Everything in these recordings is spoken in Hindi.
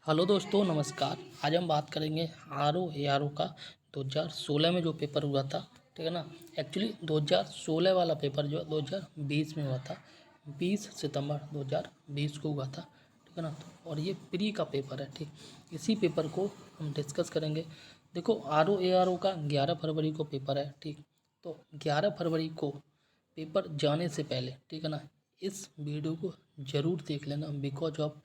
हेलो दोस्तों, नमस्कार। आज हम बात करेंगे आर ओ का 2016 में जो पेपर हुआ था। ठीक है ना। एक्चुअली 2016 वाला पेपर जो 2020 में हुआ था, 20 सितंबर 2020 को हुआ था। ठीक है ना। और ये प्री का पेपर है। ठीक, इसी पेपर को हम डिस्कस करेंगे। देखो, आर ओ का 11 फरवरी को पेपर है। ठीक, तो 11 फरवरी को पेपर जाने से पहले, ठीक है ना, इस वीडियो को ज़रूर देख लेना, because of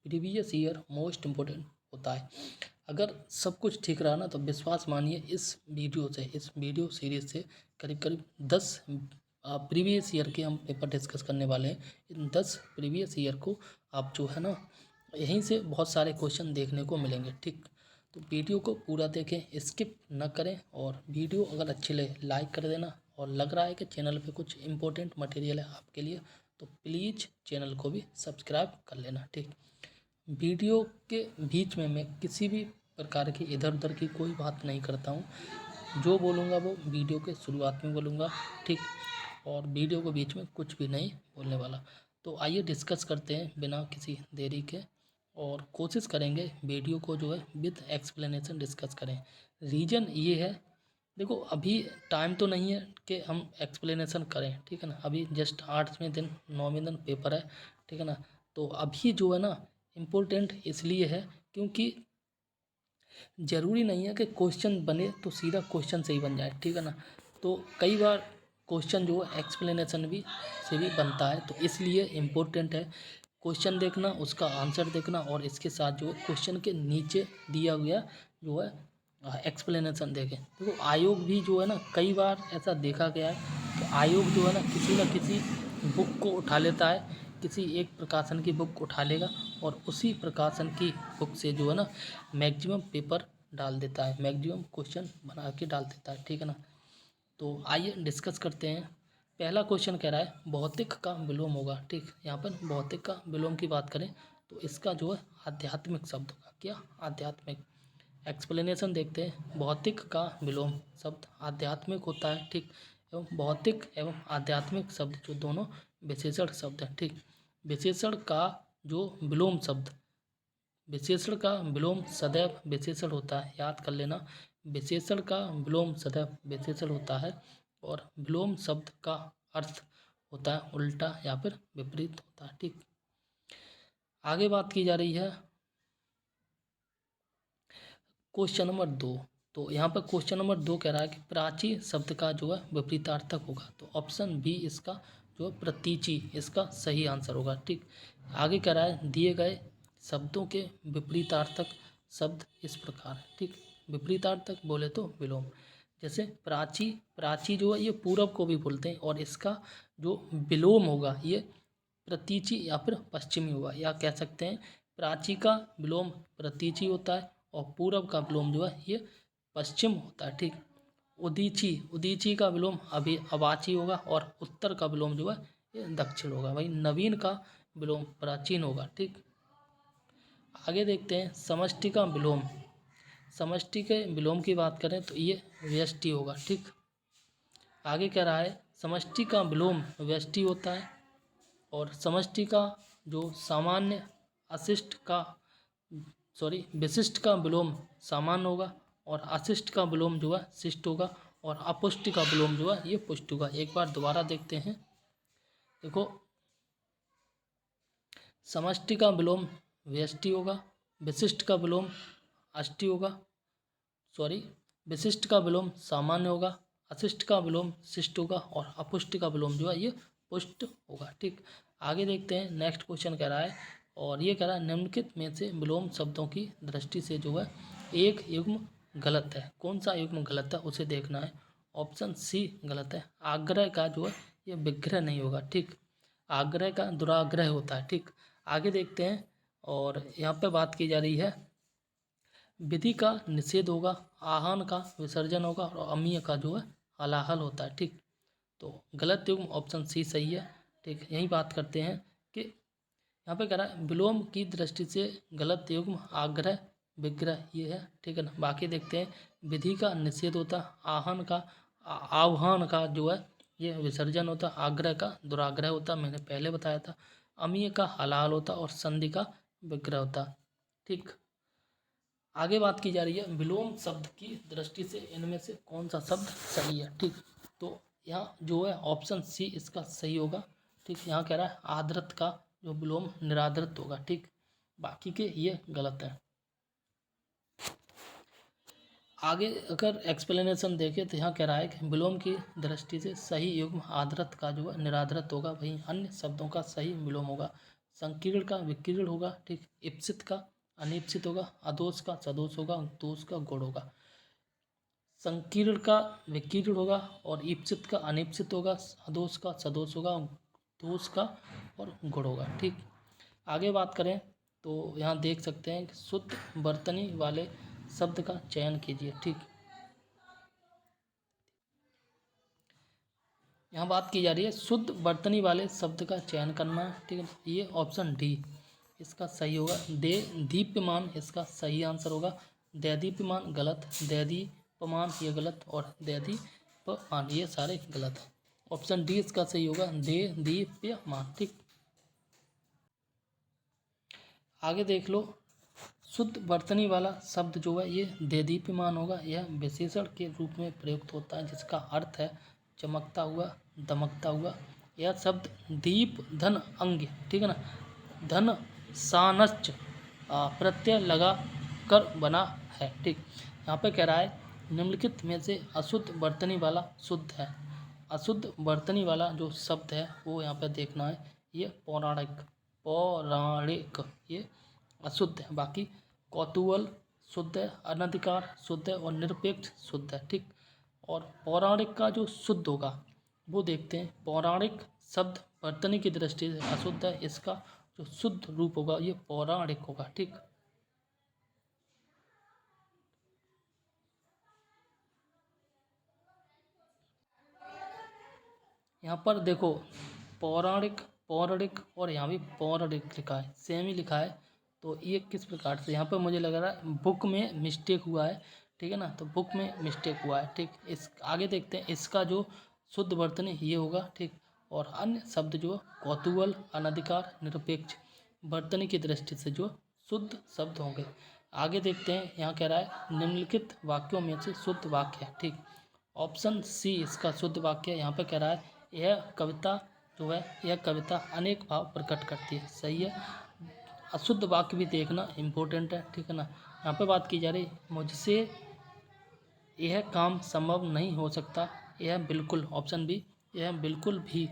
previous year most important होता है। अगर सब कुछ ठीक रहा ना, तो विश्वास मानिए इस वीडियो सीरीज से करीब करीब 10 प्रीवियस ईयर के हम पेपर डिस्कस करने वाले हैं। इन 10 प्रीवियस ईयर को आप जो है ना, यहीं से बहुत सारे क्वेश्चन देखने को मिलेंगे। ठीक, तो वीडियो को पूरा देखें, स्किप न करें, और वीडियो अगर अच्छी लगे लाइक कर देना। और लग रहा है कि चैनल पे कुछ इंपॉर्टेंट मटेरियल है आपके लिए, तो प्लीज़ चैनल को भी सब्सक्राइब कर लेना। ठीक, वीडियो के बीच में मैं किसी भी प्रकार की इधर उधर की कोई बात नहीं करता हूँ। जो बोलूँगा वो वीडियो के शुरुआत में बोलूँगा। ठीक, और वीडियो के बीच में कुछ भी नहीं बोलने वाला। तो आइए डिस्कस करते हैं बिना किसी देरी के, और कोशिश करेंगे वीडियो को जो है विद एक्सप्लेनेशन डिस्कस करें। रीज़न ये है, देखो अभी टाइम तो नहीं है कि हम एक्सप्लेनेशन करें। ठीक है ना, अभी जस्ट 8वें दिन 9वें दिन पेपर है। ठीक है ना, तो अभी जो है ना इम्पोर्टेंट इसलिए है क्योंकि ज़रूरी नहीं है कि क्वेश्चन बने तो सीधा क्वेश्चन से ही बन जाए। ठीक है ना, तो कई बार क्वेश्चन जो है एक्सप्लेनेशन भी से भी बनता है, तो इसलिए इम्पोर्टेंट है क्वेश्चन देखना, उसका आंसर देखना, और इसके साथ जो है क्वेश्चन के नीचे दिया हुआ जो है एक्सप्लेनेशन देखें। देखो आयोग भी जो है ना, कई बार ऐसा देखा गया है कि आयोग जो है ना किसी बुक को उठा लेता है, किसी एक प्रकाशन की बुक उठा लेगा, और उसी प्रकाशन की बुक से जो है ना मैक्सिमम पेपर डाल देता है, मैक्सिमम क्वेश्चन बना के डाल देता है। ठीक है ना, तो आइए डिस्कस करते हैं। पहला क्वेश्चन कह रहा है भौतिक का विलोम होगा। ठीक, यहाँ पर भौतिक का विलोम की बात करें तो इसका जो है आध्यात्मिक शब्द होगा। क्या? आध्यात्मिक। एक्सप्लेनेशन देखते हैं। भौतिक का विलोम शब्द आध्यात्मिक होता है। ठीक, एवं भौतिक एवं आध्यात्मिक शब्द जो दोनों विशेषण शब्द हैं। ठीक, विशेषण का जो विलोम शब्द, विशेषण का विलोम सदैव विशेषण होता है, याद कर लेना। विशेषण का विलोम सदैव विशेषण होता है, और विलोम शब्द का अर्थ होता है उल्टा या फिर विपरीत होता है। ठीक, आगे बात की जा रही है क्वेश्चन नंबर 2। तो यहाँ पर क्वेश्चन नंबर 2 कह रहा है कि प्राची शब्द का जो है विपरीतार्थक होगा। तो ऑप्शन बी इसका जो है प्रतीची, इसका सही आंसर होगा। ठीक, आगे कह रहा है दिए गए शब्दों के विपरीतार्थक शब्द इस प्रकार है। ठीक, विपरीतार्थक बोले तो विलोम, जैसे प्राची, प्राची जो है ये पूरब को भी बोलते हैं, और इसका जो विलोम होगा ये प्रतीची या फिर पश्चिमी होगा। या कह सकते हैं प्राची का विलोम प्रतीची होता है, और पूरब का विलोम जो है ये पश्चिम होता है। ठीक, उदीची, उदीची का विलोम अभी अवाची होगा, और उत्तर का विलोम जो है ये दक्षिण होगा। वही नवीन का विलोम प्राचीन होगा। ठीक, आगे देखते हैं समष्टि का विलोम। समष्टि के विलोम की बात करें तो ये व्यष्टि होगा। ठीक, आगे कह रहा है समष्टि का विलोम व्यष्टि होता है, और समष्टि का जो सामान्य अशिष्ट का विशिष्ट का विलोम सामान्य होगा, और अशिष्ट का विलोम जो है शिष्ट होगा, और अपुष्ट का विलोम जो है ये पुष्ट होगा। एक बार दोबारा देखते हैं। देखो, समष्टि का विलोम व्यष्टि होगा, विशिष्ट का विलोम अष्टि होगा, विशिष्ट का विलोम सामान्य होगा, अशिष्ट का विलोम शिष्ट होगा, और अपुष्ट का विलोम जो है ये पुष्ट होगा। ठीक, आगे देखते हैं। नेक्स्ट क्वेश्चन कह रहा है, और ये कह रहा है निम्नलिखित में से विलोम शब्दों की दृष्टि से जो है एक युग्म गलत है। कौन सा युग्म गलत है उसे देखना है। ऑप्शन सी गलत है। आग्रह का जो है ये विग्रह नहीं होगा। ठीक, आग्रह का दुराग्रह होता है। ठीक, आगे देखते हैं, और यहाँ पे बात की जा रही है विधि का निषेध होगा, आहान का विसर्जन होगा, और अमीय का जो है हलाहल होता है। ठीक, तो गलत युग्म ऑप्शन सी सही है। ठीक, यही बात करते हैं कि यहाँ पे कह रहा है विलोम की दृष्टि से गलत युग्म आग्रह विग्रह ये है। ठीक है ना, बाकी देखते हैं। विधि का निषेध होता, आहान का आह्वान का जो है ये विसर्जन होता, आग्रह का दुराग्रह होता, मैंने पहले बताया था, अमीय का हलाल होता, और संधि का विग्रह होता। ठीक, आगे बात की जा रही है विलोम शब्द की दृष्टि से इनमें से कौन सा शब्द सही है। ठीक, तो यहाँ जो है ऑप्शन सी इसका सही होगा। ठीक, यहाँ कह रहा है आदृत का जो विलोम निरादृत होगा। ठीक, बाकी के ये गलत है। आगे अगर एक्सप्लेनेशन देखें तो यहाँ कह रहा है कि विलोम की दृष्टि से सही युग्म आदृत का जो है निरादृत होगा, वहीं अन्य शब्दों का सही विलोम होगा। संकीर्ण का विकीर्ण होगा। ठीक, इप्सित का अनिप्सित होगा, अदोष का सदोष होगा, दोष का गुण होगा। संकीर्ण का विकीर्ण होगा और ईप्सित का अनिप्सित होगा, अदोष का सदोष होगा, दोष का और गुण होगा। ठीक, आगे बात करें तो यहाँ देख सकते हैं कि शुद्ध वर्तनी वाले शब्द का चयन कीजिए। ठीक, यहाँ बात की जा रही है शुद्ध वर्तनी वाले शब्द का चयन करना है। ठीक है, ये ऑप्शन डी इसका सही होगा। दे दीप्यमान इसका सही आंसर होगा। दैदीप्यमान गलत, दैदीप्यमान ये गलत और दैदीप्यमान ये सारे गलत है। ऑप्शन डी इसका सही होगा, दे दीप्यमान। ठीक, आगे देख लो शुद्ध वर्तनी वाला शब्द जो है ये देदीप्यमान होगा। यह विशेषण के रूप में प्रयुक्त होता है जिसका अर्थ है चमकता हुआ, दमकता हुआ। यह शब्द दीप धन अंग, ठीक है ना, धन सानच प्रत्यय लगा कर बना है। ठीक, यहाँ पे कह रहा है निम्नलिखित में से अशुद्ध वर्तनी वाला शुद्ध है। अशुद्ध वर्तनी वाला जो शब्द है वो यहाँ पे देखना है। ये पौराणिक, पौराणिक ये अशुद्ध है। बाकी कौतूहल शुद्ध है, अनधिकार शुद्ध है और निरपेक्ष शुद्ध है। ठीक, और पौराणिक का जो शुद्ध होगा वो देखते हैं। पौराणिक शब्द वर्तनी की दृष्टि से अशुद्ध है, इसका जो शुद्ध रूप होगा ये पौराणिक होगा। ठीक, यहाँ पर देखो पौराणिक, पौराणिक और यहाँ भी पौराणिक लिखा है, सेम ही लिखा है। तो ये किस प्रकार से यहाँ पर मुझे लग रहा है बुक में मिस्टेक हुआ है। ठीक है ना, तो बुक में मिस्टेक हुआ है। ठीक, इस आगे देखते हैं इसका जो शुद्ध वर्तनी ये होगा। ठीक, और अन्य शब्द जो कौतूहल, अनधिकार, निरपेक्ष वर्तनी की दृष्टि से जो शुद्ध शब्द होंगे। आगे देखते हैं, यहाँ कह रहा है निम्नलिखित वाक्यों में से शुद्ध वाक्य है। ठीक, ऑप्शन सी इसका शुद्ध वाक्य है। यहाँ पे कह रहा है यह कविता जो है यह कविता अनेक भाव प्रकट करती है। सही है। अशुद्ध वाक्य भी देखना इम्पोर्टेंट है। ठीक है ना, यहाँ पे बात की जा रही मुझसे यह काम संभव नहीं हो सकता। यह बिल्कुल, ऑप्शन बी, यह बिल्कुल भी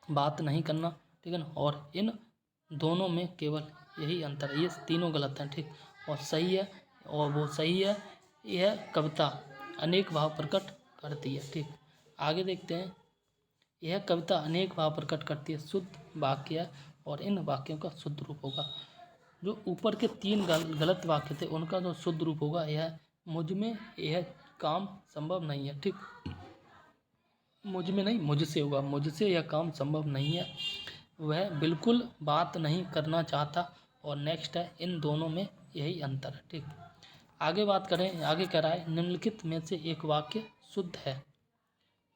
बात नहीं करना। ठीक है ना, और इन दोनों में केवल यही अंतर है। ये तीनों गलत हैं। ठीक, और सही है, और वो सही है यह कविता अनेक भाव प्रकट करती है। ठीक, आगे देखते हैं यह कविता अनेक भाव प्रकट करती है शुद्ध वाक्य है और इन वाक्यों का शुद्ध रूप होगा। जो ऊपर के तीन गलत वाक्य थे उनका जो शुद्ध रूप होगा यह मुझ में यह काम संभव नहीं है। ठीक, मुझ में नहीं मुझसे होगा, मुझसे यह काम संभव नहीं है, वह बिल्कुल बात नहीं करना चाहता। और नेक्स्ट है इन दोनों में यही अंतर है। ठीक, आगे बात करें, आगे कह रहा है निम्नलिखित में से एक वाक्य शुद्ध है।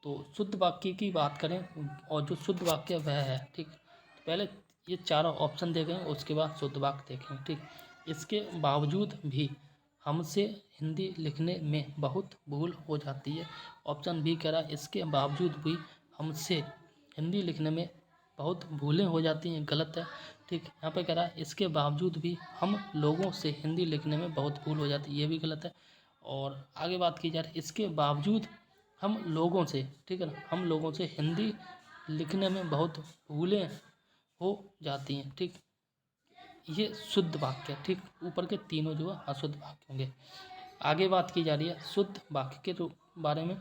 तो शुद्ध वाक्य की बात करें और जो शुद्ध वाक्य वह है। ठीक, तो पहले ये चारों ऑप्शन देखें उसके बाद शुद्ध वाक्य देखें। ठीक, इसके बावजूद भी हमसे हिंदी लिखने में बहुत भूल हो जाती है। ऑप्शन बी कह रहा है इसके बावजूद भी हमसे हिंदी लिखने में बहुत भूलें हो जाती हैं, गलत है। ठीक, यहाँ पे कह रहा है इसके बावजूद भी हम लोगों से हिंदी लिखने में बहुत भूल हो जाती है, ये भी गलत है। और आगे बात की जा रही है इसके बावजूद हम लोगों से, ठीक है ना, हम लोगों से हिंदी लिखने में बहुत भूलें हो जाती हैं। ठीक, ये शुद्ध वाक्य है। ठीक, ऊपर के तीनों जो है अशुद्ध वाक्य होंगे। आगे बात की जा रही है शुद्ध वाक्य के बारे में।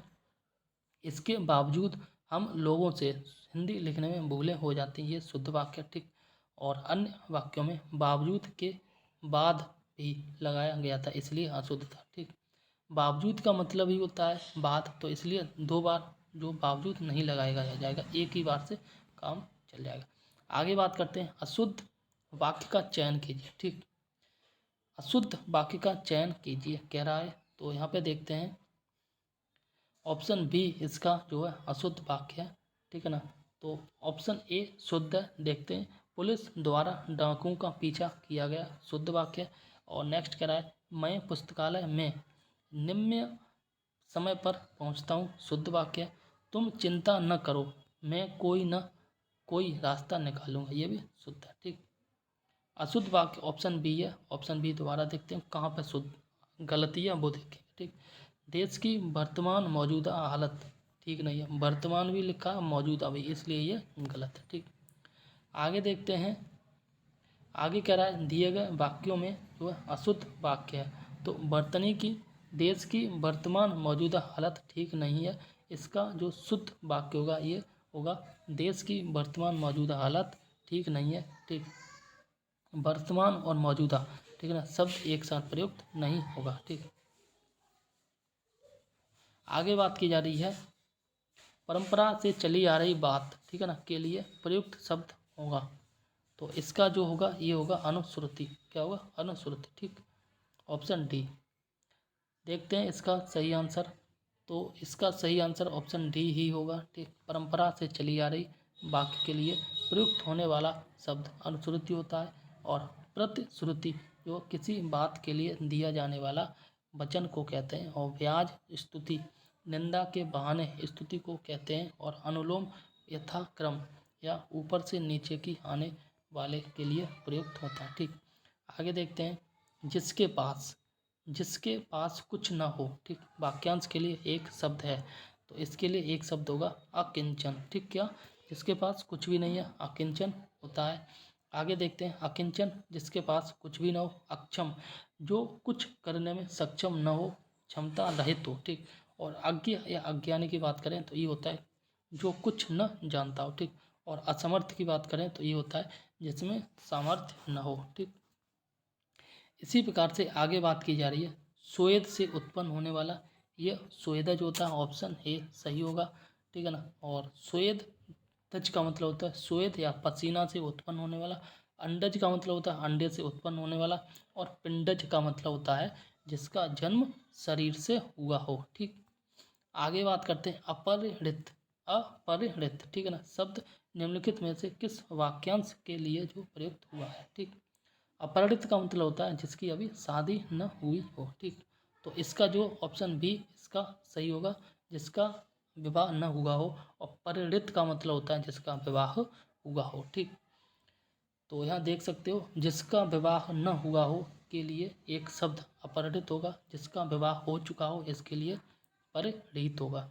इसके बावजूद हम लोगों से हिंदी लिखने में भूलें हो जाती हैं, ये शुद्ध वाक्य। ठीक, और अन्य वाक्यों में बावजूद के बाद भी लगाया गया था इसलिए अशुद्ध था। ठीक, बावजूद का मतलब ही होता है बाद, तो इसलिए दो बार जो बावजूद नहीं लगाया जाएगा, एक ही बार से काम चल जाएगा। आगे बात करते हैं अशुद्ध वाक्य का चयन कीजिए। ठीक, अशुद्ध वाक्य का चयन कीजिए कह रहा है। तो यहाँ पे देखते हैं ऑप्शन बी इसका जो है अशुद्ध वाक्य है। ठीक है ना, तो ऑप्शन ए शुद्ध है। देखते हैं पुलिस द्वारा डाकुओं का पीछा किया गया, शुद्ध वाक्य है। और नेक्स्ट कह रहा है मैं पुस्तकालय में निम्न समय पर पहुंचता हूँ। शुद्ध वाक्य है तुम चिंता न करो मैं कोई रास्ता निकालूंगा, ये भी शुद्ध है। ठीक। अशुद्ध वाक्य ऑप्शन बी है। ऑप्शन बी दोबारा देखते हैं कहाँ पर शुद्ध गलती है वो देखेंगे। ठीक। देश की वर्तमान मौजूदा हालत ठीक नहीं है, वर्तमान भी लिखा है मौजूदा भी, इसलिए ये गलत है। ठीक। आगे देखते हैं। आगे कह रहा है दिए गए वाक्यों में जो है अशुद्ध वाक्य है तो वर्तनी की देश की वर्तमान मौजूदा हालत ठीक नहीं है। इसका जो शुद्ध वाक्य होगा ये होगा देश की वर्तमान मौजूदा हालत ठीक नहीं है। ठीक। वर्तमान और मौजूदा ठीक है ना, शब्द एक साथ प्रयुक्त नहीं होगा। ठीक। आगे बात की जा रही है परंपरा से चली आ रही बात ठीक है ना के लिए प्रयुक्त शब्द होगा। तो इसका जो होगा ये होगा अनुश्रुति। क्या होगा? अनुश्रुति। ठीक। Option D. देखते हैं इसका सही आंसर। तो इसका सही आंसर ऑप्शन डी ही होगा। ठीक। परंपरा से चली आ रही वाक्य के लिए प्रयुक्त होने वाला शब्द अनुश्रुति होता है और प्रतिश्रुति जो किसी बात के लिए दिया जाने वाला वचन को कहते हैं और व्याज स्तुति निंदा के बहाने स्तुति को कहते हैं और अनुलोम यथाक्रम या ऊपर से नीचे की आने वाले के लिए प्रयुक्त होता है। ठीक। आगे देखते हैं जिसके पास कुछ ना हो। ठीक। वाक्यांश के लिए एक शब्द है तो इसके लिए एक शब्द होगा अकिंचन। ठीक। क्या? जिसके पास कुछ भी नहीं है अकिंचन होता है। आगे देखते हैं अकिंचन जिसके पास कुछ भी ना हो। अक्षम जो कुछ करने में सक्षम न हो, क्षमता रहित हो। ठीक। और अज्ञ या अज्ञानी की बात करें तो ये होता है जो कुछ न जानता हो। ठीक। और असमर्थ की बात करें तो ये होता है जिसमें सामर्थ्य न हो। ठीक। इसी प्रकार से आगे बात की जा रही है स्वेद से उत्पन्न होने वाला। ये स्वेदज जो होता है ऑप्शन ए सही होगा। ठीक है ना। और स्वेद तज का मतलब होता है स्वेद या पसीना से उत्पन्न होने वाला। अंडज का मतलब होता है अंडे से उत्पन्न होने वाला। और पिंडज का मतलब होता है जिसका जन्म शरीर से हुआ हो। ठीक। आगे बात करते हैं अपरिणित। अपरिणित ठीक है ना शब्द निम्नलिखित में से किस वाक्यांश के लिए जो प्रयुक्त हुआ है। ठीक। अपरिणित का मतलब होता है जिसकी अभी शादी न हुई हो। ठीक। तो इसका जो ऑप्शन बी इसका सही होगा जिसका विवाह न हुआ हो। और परिणित का मतलब होता है जिसका विवाह हुआ हो। ठीक। तो यहाँ देख सकते हो जिसका विवाह न हुआ हो के लिए एक शब्द अपरिणित होगा, जिसका विवाह हो चुका हो इसके लिए परिणीत होगा।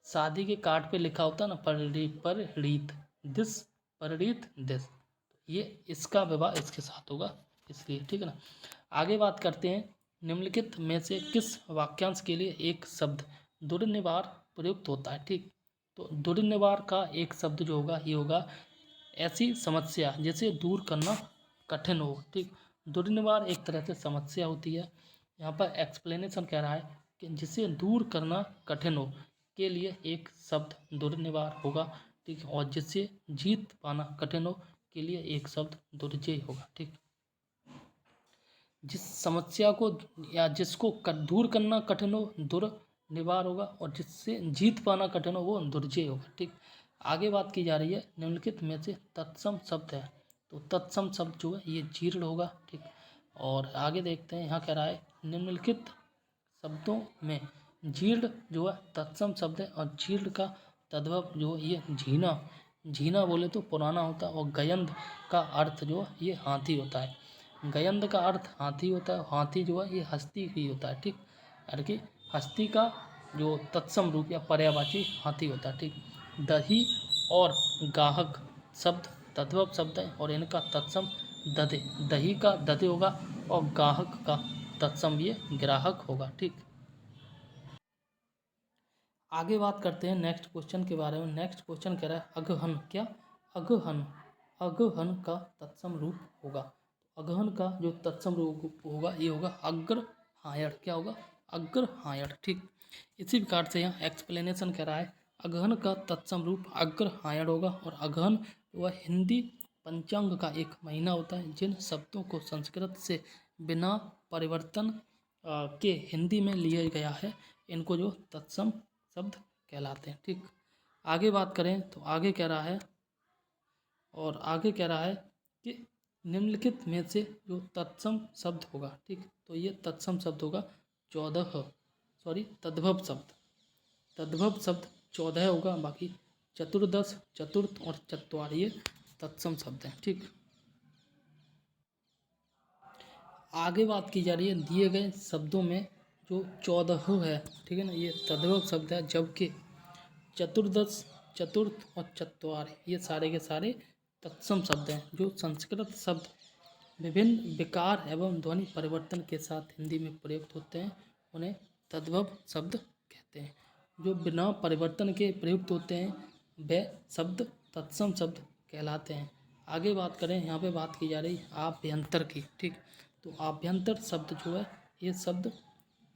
शादी के कार्ड पे लिखा होता है ना परिणीत दिस, परिणीत दिस, ये इसका विवाह इसके साथ होगा इसलिए। ठीक है ना। आगे बात करते हैं निम्नलिखित में से किस वाक्यांश के लिए एक शब्द दुर्निवार प्रयुक्त होता है। ठीक। तो दुर्निवार का एक शब्द जो होगा ये होगा ऐसी समस्या जिसे दूर करना कठिन हो। ठीक। दुर्निवार एक तरह से समस्या होती है। यहाँ पर एक्सप्लेनेशन कह रहा है कि जिसे दूर करना कठिन हो के लिए एक शब्द दुर्निवार होगा। ठीक। और जिससे जीत पाना कठिन हो के लिए एक शब्द दुर्जय होगा। ठीक। जिस समस्या को या जिसको दूर करना कठिन हो दुर्निवार होगा और जिससे जीत पाना कठिन हो वो दुर्जय होगा। ठीक। आगे बात की जा रही है निम्नलिखित में से तत्सम शब्द है। तो तत्सम शब्द जो है ये जीर्ण होगा। ठीक। और आगे देखते हैं यहाँ कह रहा है निम्नलिखित शब्दों में जीर्ण जो है तत्सम शब्द है और जीर्ण का तद्भव जो ये झीना, झीना बोले तो पुराना होता है। और गयंध का अर्थ जो है ये हाथी होता है। गयंध का अर्थ हाथी होता है। हाथी जो है ये हस्ती ही होता है। ठीक। यानी कि हस्ती का जो तत्सम रूप या पर्यायवाची हाथी होता है। ठीक। दही और गाहक शब्द तद्भव शब्द है और इनका तत्सम दधे, दही का दधे होगा और गाहक का तत्सम ये ग्राहक होगा। ठीक। आगे बात करते हैं नेक्स्ट क्वेश्चन के बारे में। नेक्स्ट क्वेश्चन कह रहा है अगहन। क्या? अगहन। अगहन का तत्सम रूप होगा। अगहन का जो तत्सम रूप होगा ये होगा अग्रहायण। क्या होगा? अग्रहायण। ठीक। इसी प्रकार से यहाँ एक्सप्लेनेशन कह रहा है अगहन का तत्सम रूप अग्रहायण होगा। और अगहन वह हिंदी पंचांग का एक महीना होता है। जिन शब्दों को संस्कृत से बिना परिवर्तन के हिंदी में लिया गया है इनको जो तत्सम शब्द कहलाते हैं। ठीक। आगे बात करें तो आगे कह रहा है कि निम्नलिखित में से जो तत्सम शब्द होगा, ठीक, तो ये तत्सम शब्द होगा 14, सॉरी तद्भव शब्द 14 होगा, बाकी चतुर्दश, चतुर्थ और चत्वार ये तत्सम शब्द हैं, ठीक। आगे बात की जा रही है दिए गए शब्दों में जो 14 है, ठीक है ना, ये तद्भव शब्द है, जबकि चतुर्दश, चतुर्थ और चत्वार ये सारे के सारे तत्सम शब्द हैं। जो संस्कृत शब्द विभिन्न विकार एवं ध्वनि परिवर्तन के साथ हिंदी में प्रयुक्त होते हैं उन्हें तद्भव शब्द कहते हैं। जो बिना परिवर्तन के प्रयुक्त होते हैं वे शब्द तत्सम शब्द कहलाते हैं। आगे बात करें, यहाँ पे बात की जा रही आभ्यंतर की, ठीक। तो आभ्यंतर शब्द जो है ये शब्द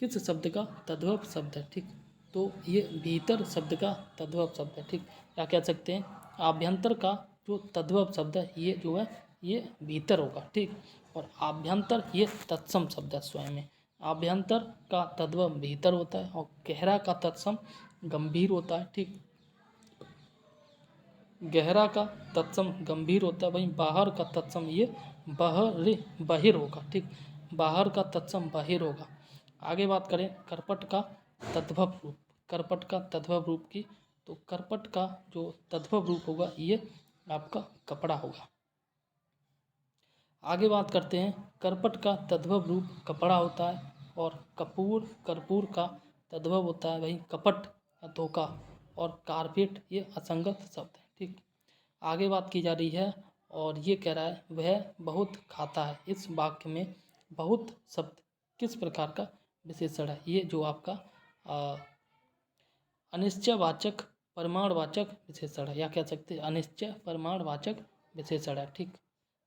किस शब्द का तद्भव शब्द है, ठीक। तो ये भीतर शब्द का तद्भव शब्द है, ठीक। क्या कह सकते हैं, आभ्यंतर का जो तद्भव शब्द है ये जो है ये भीतर होगा, ठीक। और आभ्यंतर ये तत्सम शब्द है स्वयं में। आभ्यंतर का तद्भव भीतर होता है और गहरा का तत्सम गंभीर होता है, ठीक। गहरा का तत्सम गंभीर होता है, वहीं बाहर का तत्सम ये बहिर होगा, ठीक। बाहर का तत्सम बहिर होगा। आगे बात करें करपट का तद्भव रूप, करपट का तद्भव रूप की, तो करपट का जो तद्भव रूप होगा ये आपका कपड़ा होगा। आगे बात करते हैं, करपट का तद्भव रूप कपड़ा होता है और कर्पूर का तद्भव होता है, वहीं कपट धोखा और कारपेट ये असंगत शब्द है, ठीक। आगे बात की जा रही है और ये कह रहा है वह बहुत खाता है। इस वाक्य में बहुत शब्द किस प्रकार का विशेषण है, ये जो आपका अनिश्चयवाचक प्रमाणवाचक विशेषण है, या कह सकते हैं अनिश्चय प्रमाणवाचक विशेषण है, ठीक।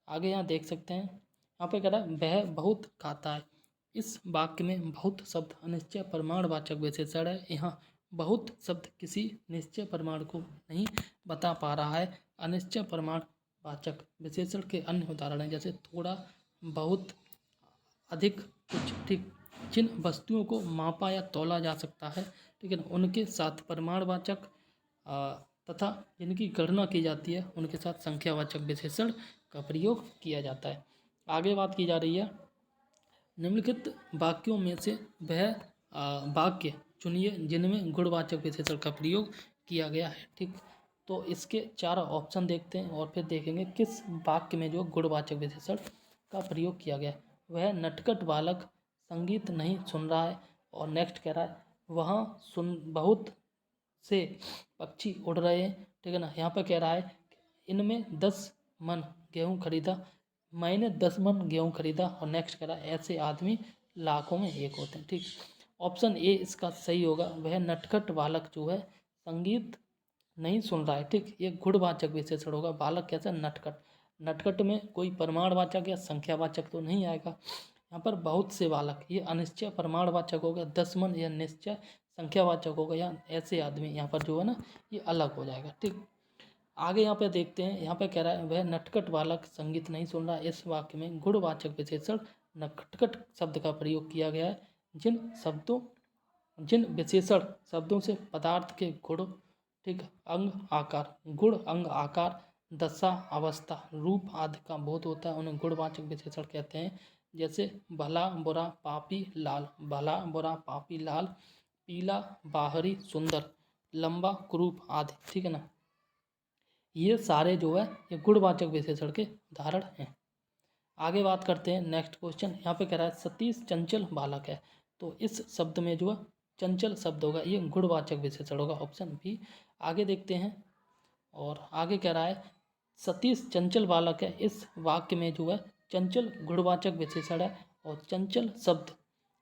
आगे यहाँ देख सकते हैं, यहाँ पे कह रहा है वह बहुत खाता है। इस वाक्य में बहुत शब्द अनिश्चय प्रमाणवाचक विशेषण है। यहाँ बहुत शब्द किसी निश्चय प्रमाण को नहीं बता पा रहा है। अनिश्चय प्रमाणवाचक विशेषण के अन्य उदाहरण हैं जैसे थोड़ा, बहुत, अधिक, कुछ, ठीक। जिन वस्तुओं को मापा या तौला जा सकता है, ठीक है ना, उनके साथ प्रमाणवाचक तथा जिनकी गणना की जाती है उनके साथ संख्यावाचक विशेषण का प्रयोग किया जाता है। आगे बात की जा रही है निम्नलिखित वाक्यों में से वह वाक्य चुनिए जिनमें गुणवाचक विशेषण का प्रयोग किया गया है, ठीक। तो इसके 4 ऑप्शन देखते हैं और फिर देखेंगे किस वाक्य में जो गुणवाचक विशेषण का प्रयोग किया गया है। वह नटखट बालक संगीत नहीं सुन रहा है, और नेक्स्ट कह रहा है वहाँ बहुत से पक्षी उड़ रहे हैं, ठीक है ना। यहाँ पर कह रहा है इनमें 10 मन गेहूँ खरीदा, मैंने 10 मन गेहूँ खरीदा, और नेक्स्ट कह रहा है ऐसे आदमी लाखों में एक होते हैं, ठीक। ऑप्शन ए इसका सही होगा। वह नटखट बालक जो है संगीत नहीं सुन रहा है, ठीक। ये गुणवाचक विशेषण होगा। बालक कैसा, नटखट। नटखट में कोई प्रमाणवाचक या संख्यावाचक तो नहीं आएगा। यहाँ पर बहुत से बालक ये अनिश्चय प्रमाणवाचक हो गया, 10 मन यह निश्चय संख्यावाचक होगा, या ऐसे आदमी यहाँ पर जो है ना ये अलग हो जाएगा, ठीक। आगे यहाँ पे देखते हैं, यहाँ पे कह रहा है वह नटखट बालक संगीत नहीं सुन रहा। इस वाक्य में गुणवाचक विशेषण नटखट शब्द का प्रयोग किया गया है। जिन विशेषण शब्दों से पदार्थ के गुण, ठीक, अंग, आकार, गुण, अंग, आकार, दशा, अवस्था, रूप आदि का बोध होता है उन्हें गुणवाचक विशेषण कहते हैं। जैसे भला, बुरा, पापी, लाल। भला, बुरा, पापी, लाल, पीला, बाहरी, सुंदर, लंबा, कुरूप आदि, ठीक है ना। ये सारे जो है ये गुणवाचक विशेषण के उदाहरण हैं। आगे बात करते हैं नेक्स्ट क्वेश्चन। यहाँ पे कह रहा है सतीश चंचल बालक है, तो इस शब्द में जो है चंचल शब्द होगा, ये गुणवाचक विशेषण होगा, ऑप्शन बी। आगे देखते हैं और आगे कह रहा है सतीश चंचल बालक है। इस वाक्य में जो है चंचल गुणवाचक विशेषण है, और चंचल शब्द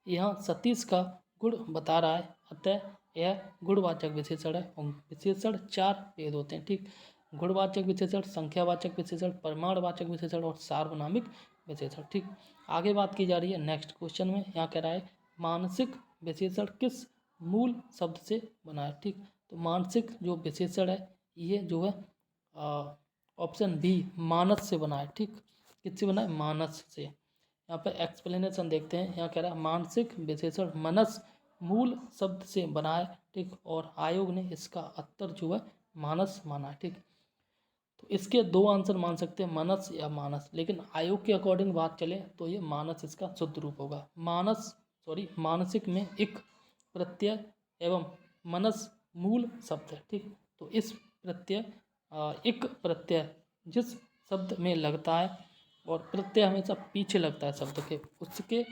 यहाँ सतीश का गुण बता रहा है, अतः यह गुणवाचक विशेषण है। और विशेषण 4 भेद होते हैं, ठीक। गुणवाचक विशेषण, संख्यावाचक विशेषण, प्रमाणवाचक विशेषण और सार्वनामिक विशेषण, ठीक। आगे बात की जा रही है नेक्स्ट क्वेश्चन में। यहाँ कह रहा है मानसिक विशेषण किस मूल शब्द से बना है, ठीक। तो मानसिक जो विशेषण है ये जो है ऑप्शन बी मानस से बना है, ठीक। किससे बना है, मानस से। यहाँ पर एक्सप्लेनेशन देखते हैं। यहाँ कह रहा है मानसिक विशेषण मनस मूल शब्द से बना है, ठीक। और आयोग ने इसका उत्तर जो है मानस माना है, ठीक। तो इसके दो आंसर मान सकते हैं, मनस या मानस, लेकिन आयोग के अकॉर्डिंग बात चले तो ये मानस इसका शुद्ध रूप होगा। मानसिक में इक प्रत्यय एवं मनस मूल शब्द है, ठीक। तो इस प्रत्यय इक प्रत्यय जिस शब्द में लगता है, और प्रत्यय हमेशा पीछे लगता है शब्द के, उसके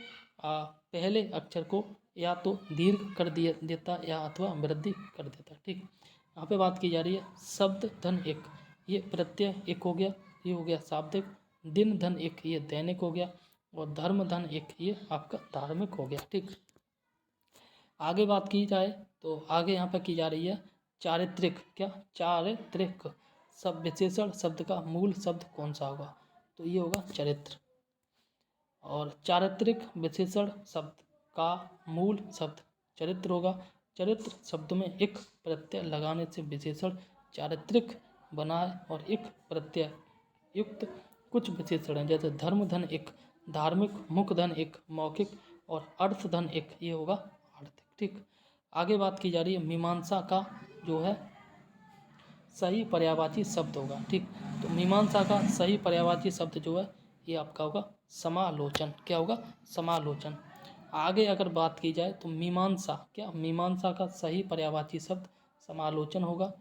पहले अक्षर को या तो दीर्घ कर दिया देता या अथवा वृद्धि कर देता, ठीक। यहाँ पे बात की जा रही है शब्द धन एक, ये प्रत्यय एक हो गया, ये हो गया शाब्दिक। दिन धन एक, ये दैनिक हो गया। और धर्म धन एक, ये आपका धार्मिक हो गया, ठीक। आगे बात की जाए तो आगे यहाँ पर की जा रही है चारित्रिक। क्या? चारित्रिक सब विशेषण शब्द का मूल शब्द कौन सा होगा? तो ये होगा चरित्र। और चारित्रिक विशेषण शब्द का मूल शब्द चरित्र होगा। चरित्र शब्द में एक प्रत्यय लगाने से विशेषण चारित्रिक बना है, और एक प्रत्यय युक्त कुछ विशेषण हैं, जैसे धर्म धन एक, धार्मिक, मुख धन एक, मौखिक, और अर्थ धन एक, ये होगा आर्थिक, ठीक। आगे बात की जा रही है मीमांसा का जो है सही पर्यायवाची शब्द होगा, ठीक। तो मीमांसा का सही पर्यायवाची शब्द जो है ये आपका होगा समालोचन। क्या होगा? समालोचन। आगे अगर बात की जाए तो मीमांसा का सही पर्यायवाची शब्द समालोचन होगा,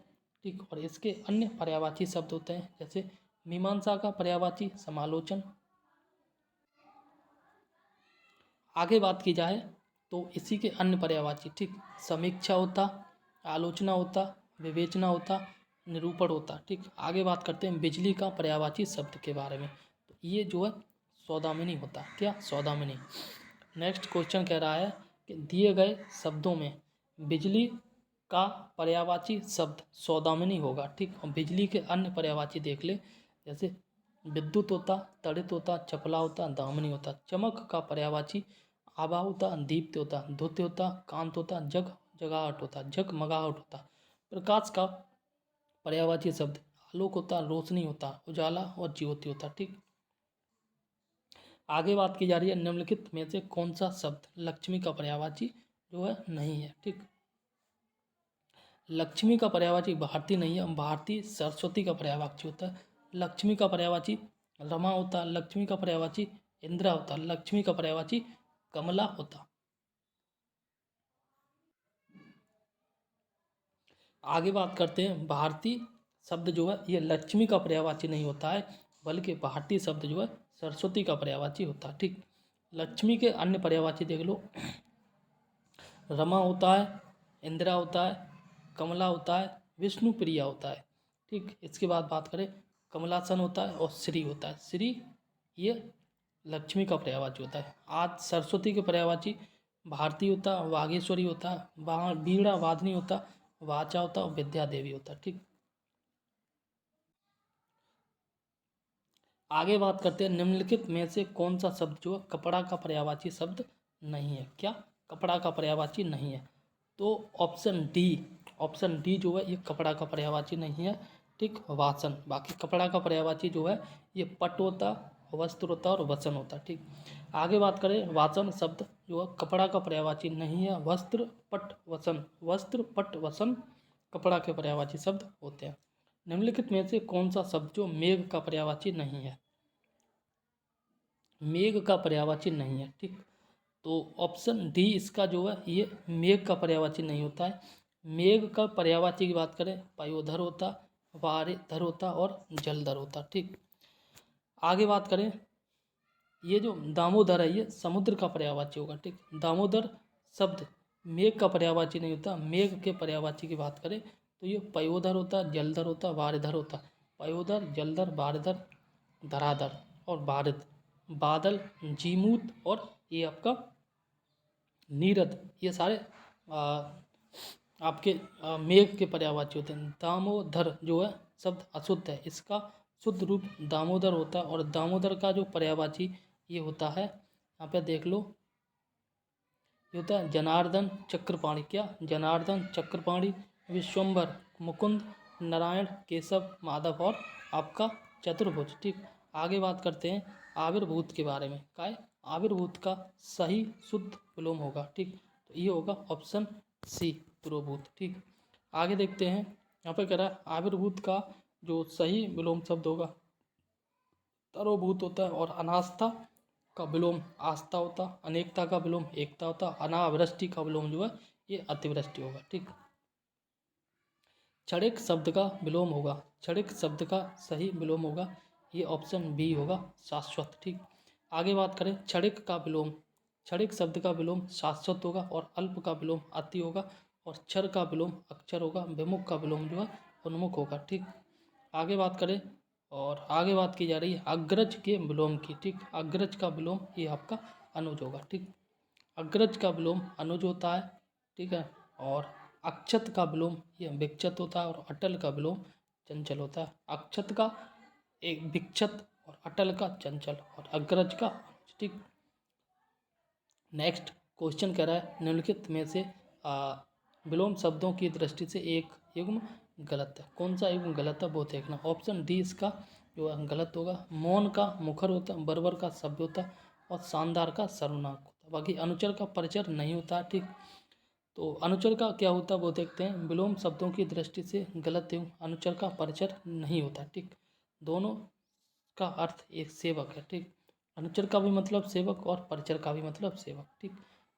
ठीक। और इसके अन्य पर्यायवाची शब्द होते हैं, जैसे मीमांसा का पर्यायवाची समालोचन। आगे बात की जाए तो इसी के अन्य पर्यायवाची, ठीक। समीक्षा होता, आलोचना होता, विवेचना होता, निरूपण होता, ठीक। आगे बात करते हैं बिजली का पर्यायवाची शब्द के बारे में। तो ये जो है सौदामिनी होता। क्या? सौदामिनी। नेक्स्ट क्वेश्चन कह रहा है कि दिए गए शब्दों में बिजली का पर्यायवाची शब्द सौदामिनी होगा, ठीक। और बिजली के अन्य पर्यायवाची देख ले, जैसे विद्युत होता, तड़ित होता, चपला होता, दामिनी होता। चमक का पर्यायवाची आभा होता, दीप्त होता, धुत होता, कांत होता, जगमगाहट होता। प्रकाश का पर्यायवाची शब्द आलोक होता, रोशनी होता, उजाला और ज्योति होता, ठीक। आगे बात की जा रही है निम्नलिखित में से कौन सा शब्द लक्ष्मी का पर्यायवाची जो है नहीं है, ठीक। लक्ष्मी का पर्यायवाची भारती नहीं है, भारती सरस्वती का पर्यायवाची होता है। लक्ष्मी का पर्यायवाची रमा होता, लक्ष्मी का पर्यायवाची इंदिरा होता, लक्ष्मी का पर्यायवाची कमला होता। आगे बात करते हैं भारती शब्द जो है ये लक्ष्मी का पर्यायवाची नहीं होता है, बल्कि भारती शब्द जो है सरस्वती का पर्यायवाची होता है, ठीक। लक्ष्मी के अन्य पर्यायवाची देख लो, रमा होता है, इंदिरा होता है, कमला होता है, विष्णु प्रिया होता है, ठीक। इसके बाद बात करें कमलासन होता है और श्री होता है। श्री ये लक्ष्मी का पर्यायवाची होता है। आज सरस्वती के पर्यायवाची भारती होता, वागेश्वरी होता, वीणा वादनी होता, वाचा होता और विद्या देवी होता, ठीक। आगे बात करते हैं निम्नलिखित में से कौन सा शब्द जो है कपड़ा का पर्यायवाची शब्द नहीं है। क्या? कपड़ा का पर्यायवाची नहीं है। तो ऑप्शन डी जो है ये कपड़ा का पर्यायवाची नहीं है, ठीक। वासन। बाकी कपड़ा का पर्यायवाची जो है ये पट होता, वस्त्र होता और वसन होता, ठीक। आगे बात करें वासन शब्द जो है कपड़ा का पर्यायवाची नहीं है। वस्त्र पट वसन कपड़ा के पर्यायवाची शब्द होते हैं। निम्नलिखित में से कौन सा शब्द जो मेघ का पर्यायवाची नहीं है? मेघ का पर्यायवाची नहीं है, ठीक। तो ऑप्शन डी इसका जो है ये मेघ का पर्यायवाची नहीं होता है। मेघ का पर्यायवाची की बात करें पयोधर होता, वारिधर होता और जलधर होता, ठीक। आगे बात करें ये जो दामोदर है ये समुद्र का पर्यायवाची होगा, ठीक। दामोदर शब्द मेघ का पर्यायवाची नहीं होता। मेघ के पर्यायवाची की बात करें तो ये पयोधर होता, जलधर होता, वारिधर होता। पयोधर, जलधर, वारिधर, धराधर और वारिध। बादल, जीमूत और ये आपका नीरद, ये सारे आपके मेघ के पर्यायवाची होते हैं। दामोदर जो है शब्द अशुद्ध है, इसका शुद्ध रूप दामोदर होता है। और दामोदर का जो पर्यायवाची ये होता है, यहाँ पे देख लो, ये होता है जनार्दन चक्रपाणी। क्या? जनार्दन चक्रपाणी, विश्वम्भर, मुकुंद, नारायण, केशव, माधव और आपका चतुर्भुज, ठीक। आगे बात करते हैं आविर्भूत के बारे में। क्या है? आविर्भूत का सही शुद्ध विलोम होगा, ठीक। तो ये होगा ऑप्शन सी, पुरोभूत, ठीक। आगे देखते हैं यहाँ पे कह रहा है आविर्भूत का जो सही विलोम शब्द होगा तरोभूत होता है, और अनास्था का विलोम आस्था होता, अनेकता का विलोम एकता होता, अनावृष्टि का विलोम जो है ये अतिवृष्टि होगा। ठीक, क्षणिक शब्द का विलोम होगा, क्षणिक शब्द का सही विलोम होगा ये ऑप्शन बी होगा, शाश्वत। ठीक, आगे बात करें क्षणिक का विलोम, क्षणिक शब्द का विलोम शाश्वत होगा, और अल्प का विलोम अति होगा, और क्षर का विलोम अक्षर होगा, विमुख का विलोम जो है उन्मुख होगा। ठीक, आगे बात करें, और आगे बात की जा रही है अग्रज के विलोम की। ठीक, अग्रज का विलोम ये आपका अनुज होगा। ठीक, अग्रज का विलोम अनुज होता है। ठीक है, और अक्षत का विलोम ये विक्षत होता है, और अटल का विलोम चंचल होता है। अक्षत का एक विक्षत, और अटल का चंचल, और अग्रज का अनुज। ठीक, नेक्स्ट क्वेश्चन कह रहा है निम्नलिखित में से विलोम शब्दों की दृष्टि से एक युग्म गलत है। कौन सा युग्म गलत है वो देखना। ऑप्शन डी इसका जो है गलत होगा। मौन का मुखर होता है, बर्बर का शब्द होता है, और शानदार का सर्वनाम होता है। बाकी अनुचर का परिचर नहीं होता। ठीक, तो अनुचर का क्या होता है वो देखते हैं। विलोम शब्दों की दृष्टि से गलत युग्म अनुचर का परिचर नहीं होता। ठीक, दोनों का अर्थ एक सेवक है। ठीक, अनुचर का भी मतलब सेवक, और परिचर का भी मतलब सेवक। ठीक,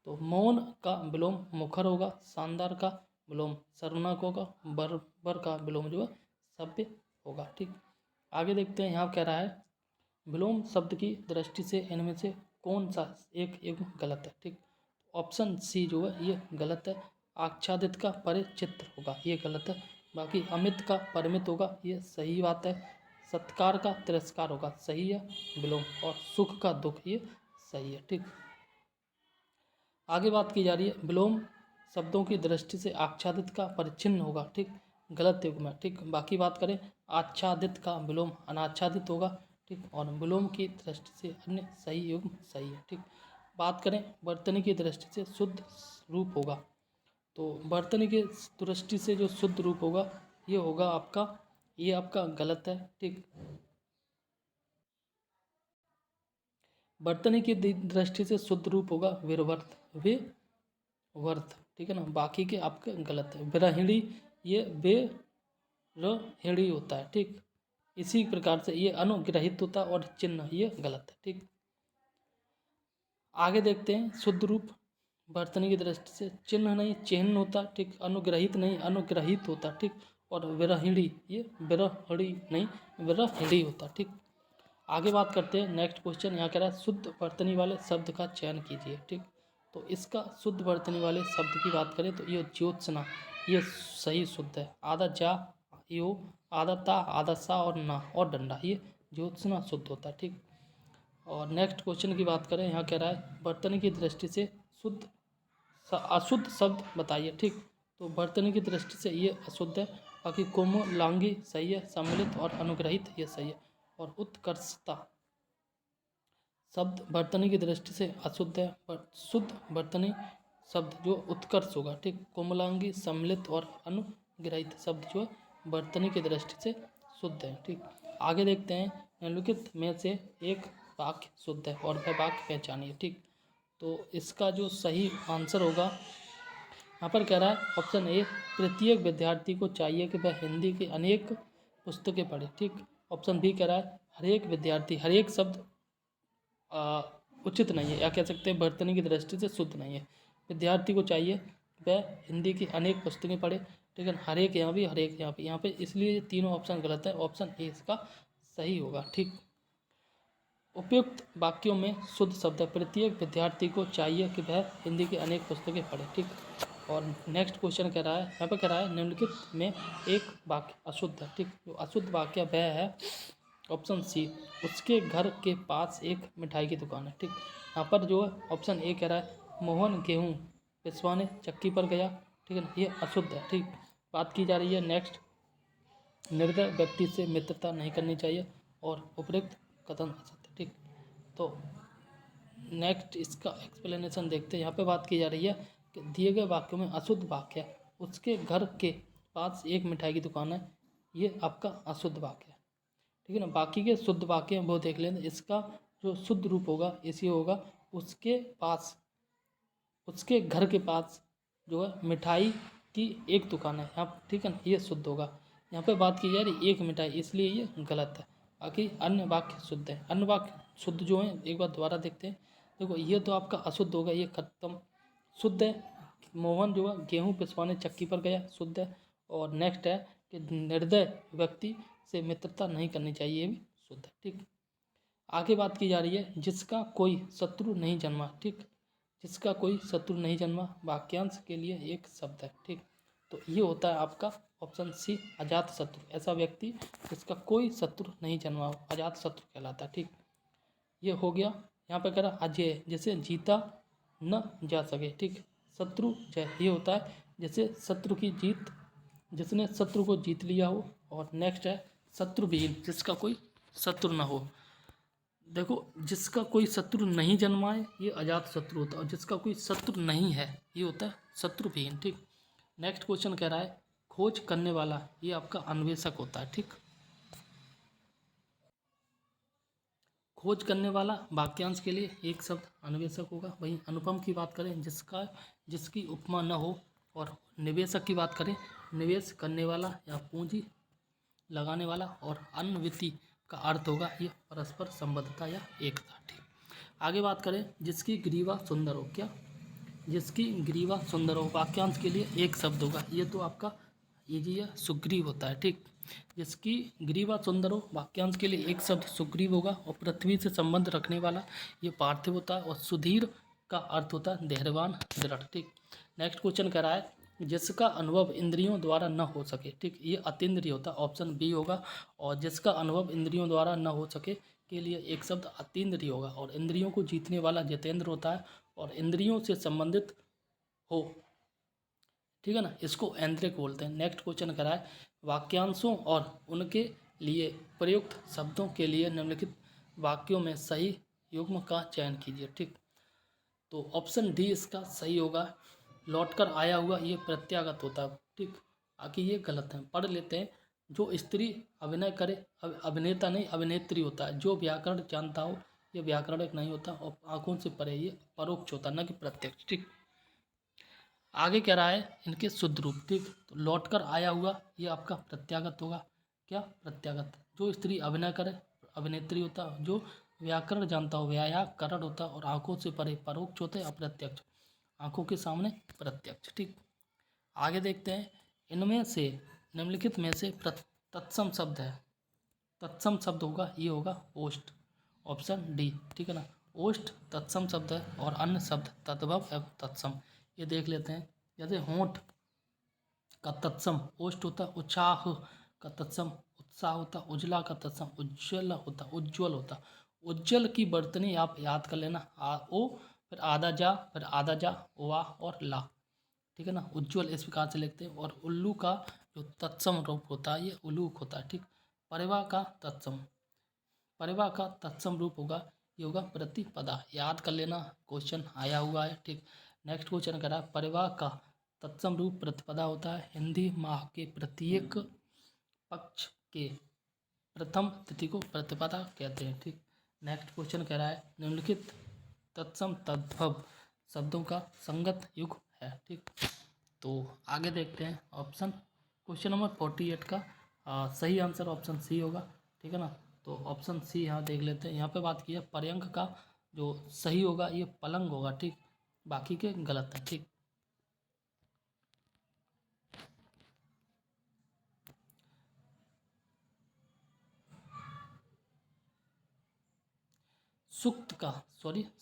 तो मौन का विलोम मुखर होगा, शानदार का विलोम सर्वनाम होगा, बर्बर का विलोम जो है सभ्य होगा। ठीक, आगे देखते हैं, यहाँ कह रहा है विलोम शब्द की दृष्टि से इनमें से कौन सा एक युग्म गलत है। ठीक, ऑप्शन सी जो है ये गलत है। आच्छादित का परिचित्र होगा ये गलत है। बाकी अमित का परिमित होगा ये सही बात है। सत्कार का तिरस्कार होगा सही है विलोम, और सुख का दुख ये सही है। ठीक, आगे बात की जा रही है विलोम शब्दों की दृष्टि से आच्छादित का परिचिन्न होगा। ठीक, गलत युग्म है। ठीक, बाकी बात करें आच्छादित का विलोम अनाच्छादित होगा। ठीक, और विलोम की दृष्टि से अन्य सही युग्म सही है। ठीक, बात करें वर्तनी की दृष्टि से शुद्ध रूप होगा, तो वर्तनी की दृष्टि से जो शुद्ध रूप होगा ये होगा आपका, ये आपका गलत है। ठीक, वर्तनी की दृष्टि से शुद्ध रूप होगा विरवर्त, विवर्त। ठीक है ना, बाकी के आपके गलत है। विरहिणी ये बेरहिणी होता है। ठीक, इसी प्रकार से ये अनुग्रहित होता है, और चिन्ह ये गलत है। ठीक, आगे देखते हैं शुद्ध रूप वर्तनी की दृष्टि से चिन्ह नहीं चिन्ह होता। ठीक, अनुग्रहित नहीं अनुग्रहित होता। ठीक, और विरहिणी ये विरहिणी नहीं विरहिणी होता। ठीक, आगे बात करते हैं नेक्स्ट क्वेश्चन। यहाँ कह रहा है शुद्ध वर्तनी वाले शब्द का चयन कीजिए। ठीक, तो इसका शुद्ध वर्तनी वाले शब्द की बात करें तो ये ज्योत्सना ये सही शुद्ध है। आधा जा यो, आधा ता, आधा सा, और ना, और डंडा ये ज्योत्सना शुद्ध होता है। ठीक, और नेक्स्ट क्वेश्चन की बात करें, यहाँ कह रहा है वर्तनी की दृष्टि से शुद्ध अशुद्ध शब्द बताइए। ठीक, तो वर्तनी की दृष्टि से ये अशुद्ध है। बाकी कोमलांगी सही है, सम्मिलित और अनुग्रहित ये सही है, और उत्कर्षता शब्द वर्तनी की दृष्टि से अशुद्ध है, पर शुद्ध वर्तनी शब्द जो उत्कर्ष होगा। ठीक, कोमलांगी सम्मिलित और अनुग्रहित शब्द जो है वर्तनी की दृष्टि से शुद्ध है। ठीक, आगे देखते हैं निम्नलिखित में से एक वाक्य शुद्ध है और वह वाक्य पहचानिए। ठीक, तो इसका जो सही आंसर होगा यहाँ पर कह रहा है ऑप्शन ए, प्रत्येक विद्यार्थी को चाहिए कि वह हिंदी की अनेक पुस्तकें पढ़े। ठीक, ऑप्शन बी कह रहा है हर एक विद्यार्थी, हर एक शब्द उचित नहीं है, या कह सकते हैं वर्तनी की दृष्टि से शुद्ध नहीं है। विद्यार्थी को चाहिए वह हिंदी की अनेक पुस्तकें पढ़े। ठीक है, हर एक यहाँ भी, हर एक यहाँ पे, इसलिए तीनों ऑप्शन गलत है। ऑप्शन ए इसका सही होगा। ठीक, उपयुक्त वाक्यों में शुद्ध शब्द है प्रत्येक विद्यार्थी को चाहिए कि वह हिंदी की अनेक पुस्तकें पढ़े। ठीक, और नेक्स्ट क्वेश्चन कह रहा है, यहाँ पर कह रहा है निम्नलिखित में एक वाक्य अशुद्ध है। ठीक, जो अशुद्ध वाक्य वह है ऑप्शन सी, उसके घर के पास एक मिठाई की दुकान है। ठीक, यहाँ पर जो है ऑप्शन ए कह रहा है मोहन गेहूँ पिसवाने चक्की पर गया। ठीक है ना, ये अशुद्ध है। ठीक, बात की जा रही है नेक्स्ट, निर्दय व्यक्ति से मित्रता नहीं करनी चाहिए, और उपयुक्त कथन असत्य। ठीक, तो नेक्स्ट इसका एक्सप्लेनेशन देखते हैं। यहाँ पे बात की जा रही है कि दिए गए वाक्यों में अशुद्ध वाक्य है उसके घर के पास एक मिठाई की दुकान है, ये आपका अशुद्ध वाक्य है। ठीक है ना, बाकी के शुद्ध वाक्य हैं वो देख लें। इसका जो शुद्ध रूप होगा इसी होगा उसके पास, उसके घर के पास जो है मिठाई की एक दुकान है यहाँ। ठीक है ना, ये शुद्ध होगा। यहाँ पे बात की जा रही एक मिटाई, इसलिए ये गलत है। बाकी अन्य वाक्य शुद्ध है। अन्य वाक्य शुद्ध जो है एक बार दोबारा देखते हैं। देखो ये तो आपका अशुद्ध होगा, ये खत्म। शुद्ध है मोहन जो है गेहूँ पिसवाने चक्की पर गया, शुद्ध है। और नेक्स्ट है कि निर्दय व्यक्ति से मित्रता नहीं करनी चाहिए, ये भी शुद्ध है। ठीक, आगे बात की जा रही है जिसका कोई शत्रु नहीं जन्मा। ठीक, जिसका कोई शत्रु नहीं जन्मा वाक्यांश के लिए एक शब्द है। ठीक, तो ये होता है आपका ऑप्शन सी अजात शत्रु। ऐसा व्यक्ति जिसका कोई शत्रु नहीं जन्मा हो अजात शत्रु कहलाता है। ठीक, ये हो गया। यहाँ पे कह रहा अजय जैसे जीता न जा सके। ठीक, शत्रु जय ये होता है जैसे शत्रु की जीत, जिसने शत्रु को जीत लिया हो। और नेक्स्ट है शत्रुविहीन, जिसका कोई शत्रु ना हो। देखो जिसका कोई शत्रु नहीं जन्माए ये अजात शत्रु होता है, और जिसका कोई शत्रु नहीं है ये होता है शत्रुविहीन। ठीक, नेक्स्ट क्वेश्चन कह रहा है खोज करने वाला, ये आपका अन्वेषक होता है। ठीक, खोज करने वाला वाक्यांश के लिए एक शब्द अन्वेषक होगा। वहीं अनुपम की बात करें जिसकी उपमा न हो। और निवेशक की बात करें निवेश करने वाला या पूंजी लगाने वाला। और अन्विति का अर्थ होगा ये परस्पर संबद्धता या एकता। ठीक, आगे बात करें जिसकी ग्रीवा सुंदर हो। क्या, जिसकी ग्रीवा सुंदर हो वाक्यांश के लिए एक शब्द होगा। ये तो आपका ये सुग्रीव होता है। ठीक, जिसकी ग्रीवा सुंदर हो वाक्यांश के लिए एक शब्द सुग्रीव होगा। और पृथ्वी से संबंध रखने वाला ये पार्थिव होता है। और सुधीर का अर्थ होता है धैर्यवान दृढ़। ठीक, नेक्स्ट क्वेश्चन कह रहा है जिसका अनुभव इंद्रियों द्वारा न हो सके। ठीक, ये अतीन्द्रिय होता है, ऑप्शन बी होगा। और जिसका अनुभव इंद्रियों द्वारा न हो सके के लिए एक शब्द अतीन्द्रिय होगा। और इंद्रियों को जीतने वाला जितेंद्र होता है। और इंद्रियों से संबंधित हो, ठीक है ना, इसको ऐन्द्रिक बोलते हैं। नेक्स्ट क्वेश्चन करा है वाक्यांशों और उनके लिए प्रयुक्त शब्दों के लिए निम्नलिखित वाक्यों में सही युग्म का चयन कीजिए। ठीक, तो ऑप्शन डी इसका सही होगा। लौटकर आया हुआ ये प्रत्यागत होता है। ठीक, आगे ये गलत है, पढ़ लेते हैं। जो स्त्री अभिनय करे, अभिनेता नहीं अभिनेत्री होता है। जो व्याकरण जानता हो ये व्याकरणिक नहीं होता। और आंखों से परे ये परोक्ष होता न कि प्रत्यक्ष। ठीक, आगे कह रहा है इनके शुद्ध रूप। ठीक, तो लौटकर आया हुआ ये आपका प्रत्यागत होगा। क्या, प्रत्यागत। जो स्त्री अभिनय करे अभिनेत्री होता है। जो व्याकरण जानता हो व्याकरण होता है। और आंखों से परे परोक्ष होते हैं, अप्रत्यक्ष आंखों के सामने प्रत्यक्ष। ठीक, आगे देखते हैं इनमें से निम्नलिखित में से तत्सम शब्द है। तत्सम शब्द होगा ये होगा ओष्ठ, ऑप्शन डी। ठीक है ना, ओष्ठ तत्सम शब्द है। और अन्य शब्द तद्भव एवं तत्सम ये देख लेते हैं। जैसे होंठ का तत्सम ओष्ठ होता है, उत्साह का तत्सम उत्साह होता, उजला का तत्सम उज्ज्वल होता, उज्ज्वल होता। उज्ज्वल की वर्तनी आप याद कर लेना, ओ फिर आधा जा वाह और ला। ठीक है ना, उज्ज्वल इस प्रकार से लिखते हैं। और उल्लू का जो तत्सम रूप होता है ये उलूक होता है। ठीक, परिवा का तत्सम रूप होगा ये होगा प्रतिपदा, याद कर लेना, क्वेश्चन आया हुआ है। ठीक, नेक्स्ट क्वेश्चन करा परिवार का तत्सम रूप प्रतिपदा होता है। हिंदी माह के प्रत्येक पक्ष के प्रथम तिथि को प्रतिपदा कहते हैं। ठीक, नेक्स्ट क्वेश्चन कह रहा है निम्नलिखित तत्सम तद्भव शब्दों का संगत युग है। ठीक, तो आगे देखते हैं ऑप्शन क्वेश्चन नंबर 48 का सही आंसर ऑप्शन सी होगा। ठीक है ना, तो ऑप्शन सी यहाँ देख लेते हैं। यहाँ पे बात की है पर्यंक का जो सही होगा ये पलंग होगा। ठीक, बाकी के गलत है। ठीक,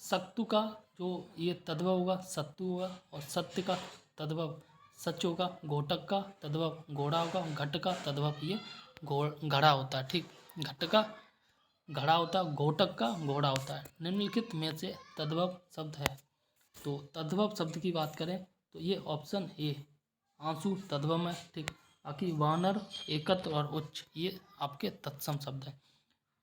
सत्तु का जो ये तद्भव होगा सत्तु होगा। और सत्य का तद्भव सच होगा। घोटक का तद्भव घोड़ा होगा। घट का तद्भव ये घड़ा होता है। ठीक, घट का घड़ा होता है, घोटक का घोड़ा होता है। निम्नलिखित में से तद्भव शब्द है। तो तद्भव शब्द की बात करें तो ये ऑप्शन ए आंसू तद्भव है। ठीक, बाकी वानर एकत्र और उच्च ये आपके तत्सम शब्द है।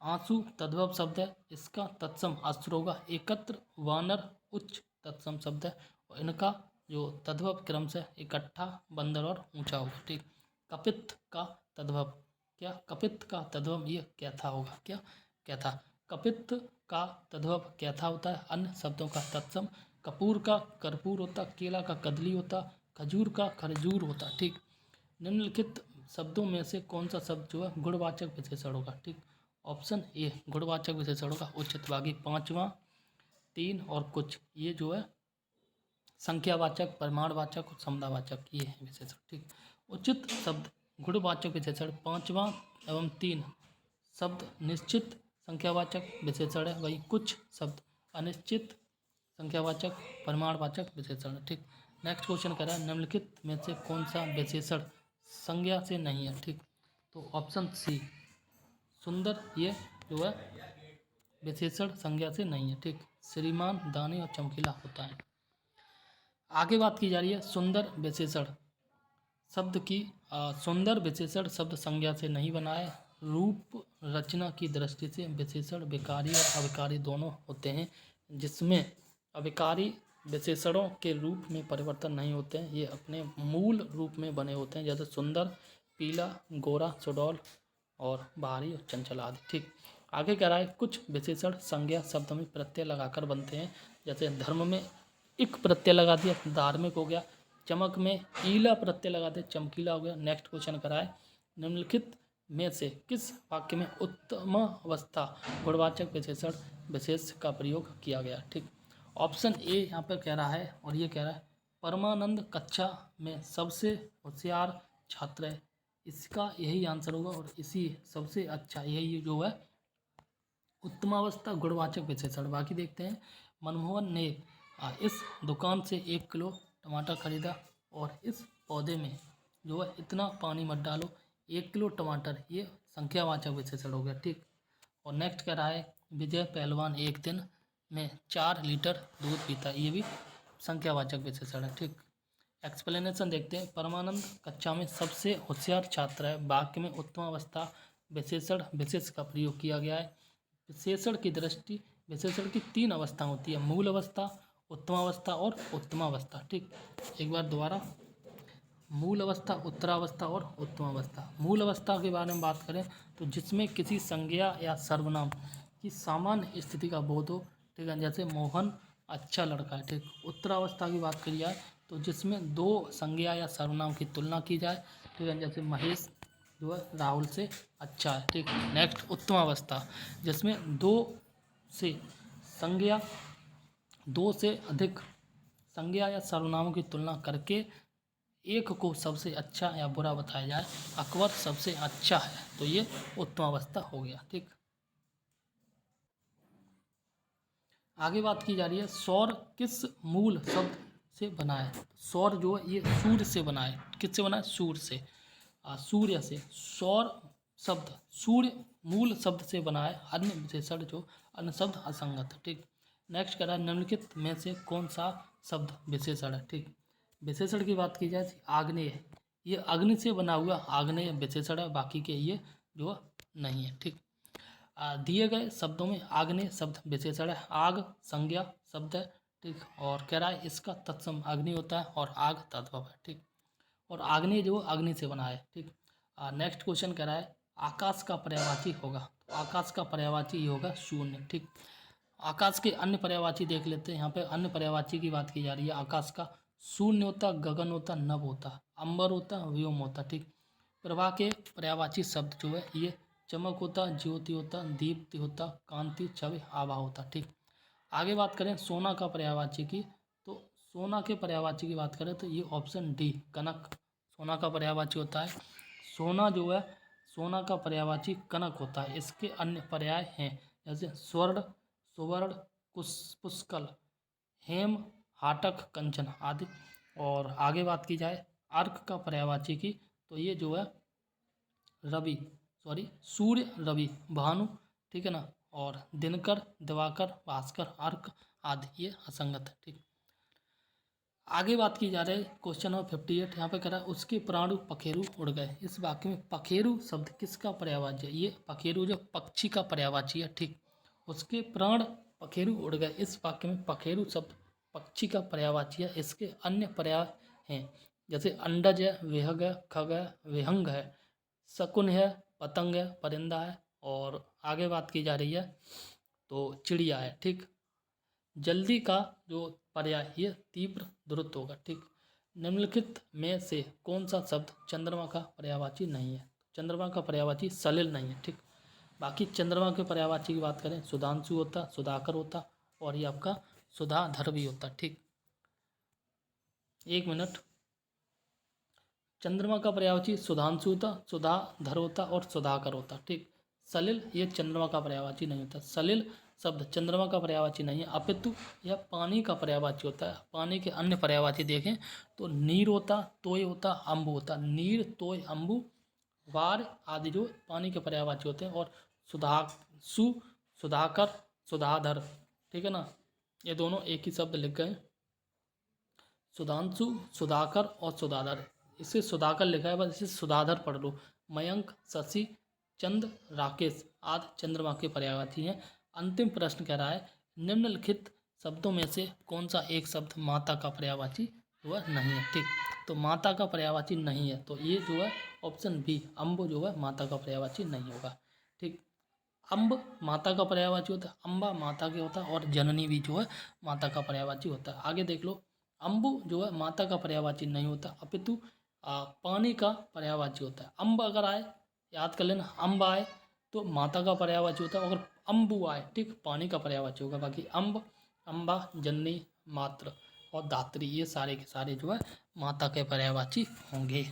आंसू तद्भव शब्द है, इसका तत्सम अस्त्र होगा। एकत्र वानर उच्च तत्सम शब्द है। और इनका जो तद्भव क्रम से इकट्ठा बंदर और ऊंचा होगा। ठीक, कपित का तद्भव क्या, कपित का तद्भव ये कैथा होगा। क्या, कैथा। कपित का तद्भव कैथा होता है। अन्य शब्दों का तत्सम कपूर का कर्पूर होता, केला का कदली होता, खजूर का खरजूर होता। ठीक, निम्नलिखित शब्दों में से कौन सा शब्द जो है गुणवाचक विशेषण होगा? ठीक, ऑप्शन ए गुणवाचक विशेषण होगा। उचित। बाकी 5वां 3 और कुछ, ये जो है संख्यावाचक, परिमाणवाचक और समुदायवाचक, ये है विशेषण। ठीक, उचित शब्द गुणवाचक विशेषण 5वां एवं 3 शब्द निश्चित संख्यावाचक विशेषण है, वही कुछ शब्द अनिश्चित संख्यावाचक परिमाणवाचक विशेषण है। ठीक, नेक्स्ट क्वेश्चन कह रहा है निम्नलिखित में से कौन सा विशेषण संज्ञा से नहीं है? ठीक, तो ऑप्शन सी सुंदर, ये जो है विशेषण संज्ञा से नहीं है। ठीक, श्रीमान, दानी और चमकीला होता है। आगे बात की जा रही है सुंदर विशेषण शब्द की। सुंदर विशेषण शब्द संज्ञा से नहीं बना है। रूप रचना की दृष्टि से विशेषण विकारी और अविकारी दोनों होते हैं, जिसमें अविकारी विशेषणों के रूप में परिवर्तन नहीं होते हैं, ये अपने मूल रूप में बने होते हैं, जैसे सुंदर, पीला, गोरा, सुडौल और बाहरी और चंचल आदि। ठीक, आगे कह रहा है कुछ विशेषण संज्ञा शब्द में प्रत्यय लगाकर बनते हैं, जैसे धर्म में इक प्रत्यय लगा दिया, धार्मिक हो गया। चमक में ईला प्रत्यय लगा दिया, चमकीला हो गया। नेक्स्ट क्वेश्चन करा है निम्नलिखित में से किस वाक्य में उत्तमावस्था गुणवाचक विशेषण विशेष का प्रयोग किया गया? ठीक, ऑप्शन ए यहाँ पर कह रहा है, और ये कह रहा है परमानंद कक्षा में सबसे होशियार छात्र है, इसका यही आंसर होगा, और इसी सबसे अच्छा यही जो है उत्तमावस्था गुणवाचक विशेषण। बाकी देखते हैं मनमोहन ने इस दुकान से 1 किलो टमाटर खरीदा, और इस पौधे में जो है इतना पानी मत डालो, 1 किलो टमाटर, ये संख्यावाचक विशेषण हो गया। ठीक, और नेक्स्ट कह रहा है विजय पहलवान एक दिन में 4 लीटर दूध पीता, ये भी संख्यावाचक विशेषण है। ठीक, एक्सप्लेनेशन देखते हैं परमानंद कक्षा में सबसे होशियार छात्र है, वाक्य में उत्तमावस्था विशेषण विशेष का प्रयोग किया गया है। विशेषण की दृष्टि विशेषण की 3 अवस्था होती है, मूल अवस्था, उत्तमावस्था और उत्तमावस्था। ठीक, एक बार दोबारा, मूल अवस्था, उत्तरावस्था और उत्तमावस्था। मूल अवस्था के बारे में बात करें तो जिसमें किसी संज्ञा या सर्वनाम की सामान्य स्थिति का बोध हो, ठीक है, जैसे मोहन अच्छा लड़का है। ठीक, उत्तरावस्था की बात करी जाए तो जिसमें 2 संज्ञा या सर्वनाम की तुलना की जाए, ठीक है, जैसे महेश जो है राहुल से अच्छा है। ठीक, नेक्स्ट उत्तमावस्था जिसमें 2 से संज्ञा 2 से अधिक संज्ञा या सर्वनामों की तुलना करके एक को सबसे अच्छा या बुरा बताया जाए, अकबर सबसे अच्छा है, तो ये उत्तमावस्था हो गया। ठीक, आगे बात की जा रही है सौर किस मूल शब्द से बना है? सौर जो है ये सूर्य से बना है। किससे बना है? सूर्य से, सूर्य से। सौर शब्द सूर्य मूल शब्द से बना है, अन्य विशेषण जो अन्य शब्द असंगत है। ठीक, नेक्स्ट कह रहा है निम्नलिखित में से कौन सा शब्द विशेषण है? ठीक, विशेषण की बात की जाए आग्नेय, ये अग्नि से बना हुआ आग्नेय विशेषण है, बाकी के ये जो नहीं है। ठीक, दिए गए शब्दों में आग्नेय शब्द विशेषण है, आग संज्ञा शब्द है। ठीक, और कह रहा है इसका तत्सम अग्नि होता है और आग तद्भव है। ठीक, और आग्नेय जो अग्नि से बना है। ठीक, नेक्स्ट क्वेश्चन कह रहा है आकाश का पर्यायवाची होगा, तो आकाश का पर्यायवाची ये होगा शून्य। ठीक, आकाश के अन्य पर्यायवाची देख लेते हैं। यहाँ पे अन्य पर्यायवाची की बात की जा रही है। आकाश का शून्य होता, गगन होता, नभ होता, अंबर होता, व्योम होता। ठीक, प्रभा के पर्यायवाची शब्द जो है ये चमक होता, ज्योति होता, दीप्ति होता, कांति, छवि, आभा होता। ठीक, आगे बात करें सोना का पर्यायवाची की, तो सोना के पर्यायवाची की बात करें तो ये ऑप्शन डी कनक सोना का पर्यायवाची होता है। सोना जो है सोना का पर्यायवाची कनक होता है। इसके अन्य पर्याय हैं जैसे स्वर्ण, सुवर्ण, पुष्कल, हेम, हाटक, कंचन आदि। और आगे बात की जाए अर्क का पर्यायवाची की, तो ये जो है रवि सूर्य, रवि, भानु, ठीक है ना, और दिनकर, दिवाकर, भास्कर, अर्क आदि, ये असंगत है। ठीक, आगे बात की जा रही है क्वेश्चन नंबर 58। यहाँ पे कह रहा है उसके प्राणु पखेरु उड़ गए। इस वाक्य में पखेरु शब्द किसका पर्यायवाची है? ये पखेरु जो पक्षी का पर्यायवाची है। ठीक, उसके प्राण पखेरु उड़ गए, इस वाक्य में पखेरु शब्द पक्षी का पर्यायवाची है। इसके अन्य पर्याय हैं जैसे अंडज है, विहग है, खग है, विहंग है, शकुन है, पतंग है, परिंदा है। और आगे बात की जा रही है तो चिड़िया है। ठीक, जल्दी का जो पर्याय ये तीव्र द्रुत होगा। ठीक, निम्नलिखित में से कौन सा शब्द चंद्रमा का पर्यायवाची नहीं है? चंद्रमा का पर्यायवाची सलिल नहीं है, ठीक। बाकी चंद्रमा के पर्यायवाची की बात करें, सुधांशु होता, सुधाकर होता, और ये आपका सुधाधर भी होता, ठीक। 1 मिनट। चंद्रमा का पर्यायवाची सुधांशु होता, सुधाधर होता और सुधाकर होता, ठीक। सलिल ये चंद्रमा का पर्यायवाची नहीं होता। सलिल शब्द चंद्रमा का पर्यायवाची नहीं है, अपितु यह पानी का पर्यायवाची होता है। पानी के अन्य पर्यायवाची देखें तो नीर होता, तोय होता, अम्बु होता। नीर, तोय, अम्बु, वार आदि जो पानी के पर्यायवाची होते हैं। और सुधांशु, सुधाकर, सुधाधर, ठीक है ना, ये दोनों एक ही शब्द लिख गए, सुधांशु, सुधाकर और सुधाधर। इसे सुधाकर लिखा है, बस इसे सुधाधर पढ़ लो। मयंक, शशि, चंद, राकेश आदि चंद्रमा के पर्यायवाची हैं। अंतिम प्रश्न कह रहा है, निम्नलिखित शब्दों में से कौन सा एक शब्द माता का पर्यायवाची जो है नहीं है, ठीक। तो माता का पर्यायवाची नहीं है, तो ये जो है ऑप्शन बी अम्ब जो है माता का पर्यायवाची नहीं होगा, ठीक। अम्ब माता का पर्यायवाची होता है, अम्बा माता के होता है, और जननी भी जो है माता का पर्यायवाची होता है। आगे देख लो, अम्बु जो है माता का पर्यायवाची नहीं होता, अपितु पानी का पर्यायवाची होता है। अम्ब अगर आए, याद कर लेना, अम्ब आए तो माता का पर्यायवाची होता है, अगर अम्बु आए, ठीक, पानी का पर्यायवाची होगा। बाकी अम्ब, अम्बा, जननी, मात्र और धात्री ये सारे के सारे जो है माता के पर्यायवाची होंगे।